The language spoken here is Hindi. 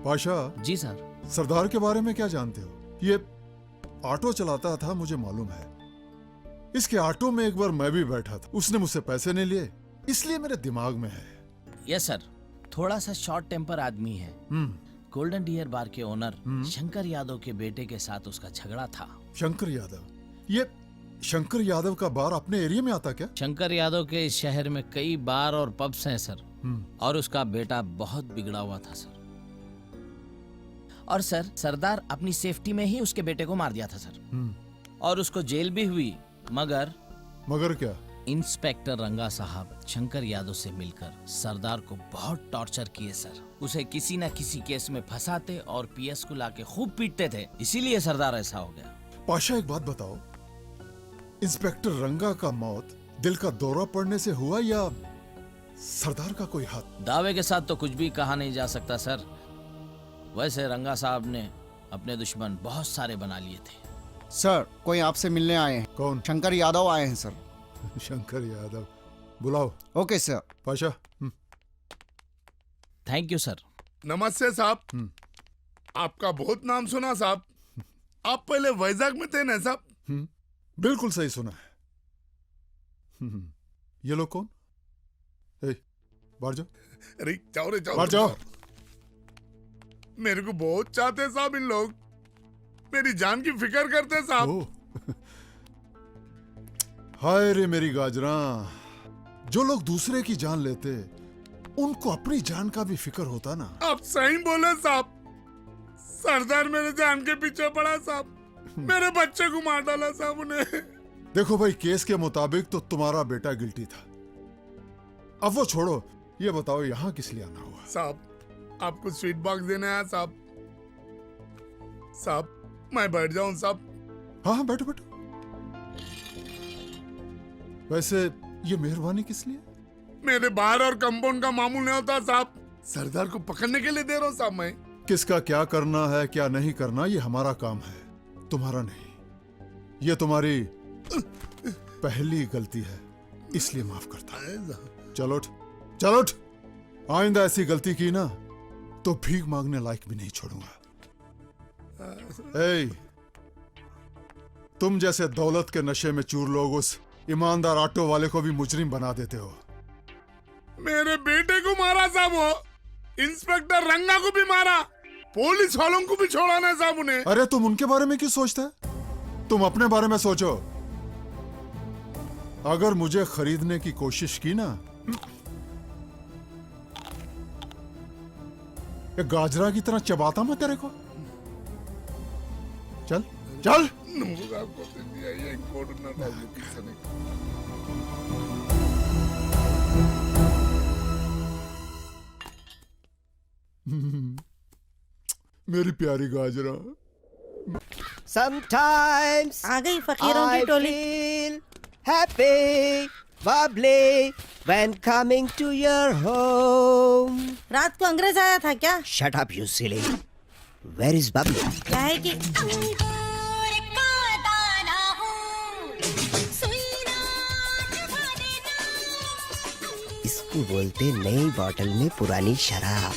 पाशा, जी सर। सरदार के बारे में क्या जानते हो? ये ऑटो चलाता था, मुझे मालूम है। इसके ऑटो में एक बार मैं भी बैठा था। उसने मुझसे पैसे नहीं लिए, इसलिए मेरे दिमाग में है। यस सर, थोड़ा सा शॉर्ट टेम्पर आदमी है। गोल्डन डियर बार के ओनर शंकर यादव के बेटे के साथ उसका झगड़ा था। शंकर यादव? ये शंकर यादव का बार अपने एरिया में आता क्या? शंकर यादव के इस शहर में कई बार और पब्स हैं सर। और उसका बेटा बहुत बिगड़ा हुआ था सर। और सर, सरदार अपनी सेफ्टी में ही उसके बेटे को मार दिया था सर। और उसको जेल भी हुई, मगर क्या? इंस्पेक्टर रंगा साहब शंकर यादव से मिलकर सरदार को बहुत टॉर्चर किए सर। उसे किसी न किसी केस में फंसाते और पीएस को लाके खूब पीटते थे, इसीलिए सरदार ऐसा हो गया। पाशा, एक बात बताओ, इंस्पेक्टर रंगा का मौत दिल का दौरा पड़ने से हुआ या सरदार का कोई हाथ? दावे के साथ तो कुछ भी कहा नहीं जा सकता सर। वैसे रंगा साहब ने अपने दुश्मन बहुत सारे बना लिए थे। सर, कोई आपसे मिलने आए हैं। कौन? शंकर यादव आए हैं सर। शंकर यादव, बुलाओ। Okay sir. Pasha. Thank you sir. नमस्ते साहब। आपका बहुत नाम सुना साहब। आप पहले वैजाग में थे ना साहब? बिल्कुल सही सुना है। ये लोग कौन? बाहर जाओ। अरे जाओ रे, जाओ बाहर जाओ। मेरे को बहुत चाहते साहब इन लोग, मेरी जान की फिक्र करते साहब। हाय रे मेरी गाजरा, जो लोग दूसरे की जान लेते उनको अपनी जान का भी फिक्र होता ना। आप सही बोले साहब। सरदार मेरे जान के पीछे पड़ा साहब। मेरे बच्चे को मार डाला साहब उन्हें। देखो भाई, केस के मुताबिक तो तुम्हारा बेटा गिल्टी था। अब वो छोड़ो, ये बताओ यहाँ किस लिए आना हुआ? साहब, आपको स्वीट बॉक्स देना है साहब। साहब, मैं बैठ जाऊं साहब? हाँ, बैठो बैठो। वैसे ये मेहरबानी किस लिए? मेरे बाहर और कंपाउंड का मामूल नहीं होता साहब। सरदार को पकड़ने के लिए दे रहा हूँ साहब मैं। किसका क्या करना है क्या नहीं करना ये हमारा काम है, तुम्हारा नहीं। ये तुम्हारी पहली गलती है, इसलिए माफ करता हूं। चलो उठ, चलो उठ। आइंदा ऐसी गलती की ना तो भीख मांगने लायक भी नहीं छोड़ूंगा। तुम जैसे दौलत के नशे में चूर लोग उस ईमानदार ऑटो वाले को भी मुजरिम बना देते हो। मेरे बेटे को मारा साहब, वो इंस्पेक्टर रंगा को भी मारा, पुलिस वालों को भी छोड़ा ना साहब उन्हें। अरे तुम उनके बारे में क्यों सोचते हैं? तुम अपने बारे में सोचो। अगर मुझे खरीदने की कोशिश की ना, ये गाजरा की तरह चबाता मैं तेरे को। चल चल। मेरी प्यारी गाजरा। Sometimes आ गई फकीरों की I Toli. feel happy, bubbly when coming to your home. रात को अंग्रेज आया था क्या? Shut up, you silly. Where is Bubbly? क्या है कि इसको बोलते नई बॉटल में पुरानी शराब।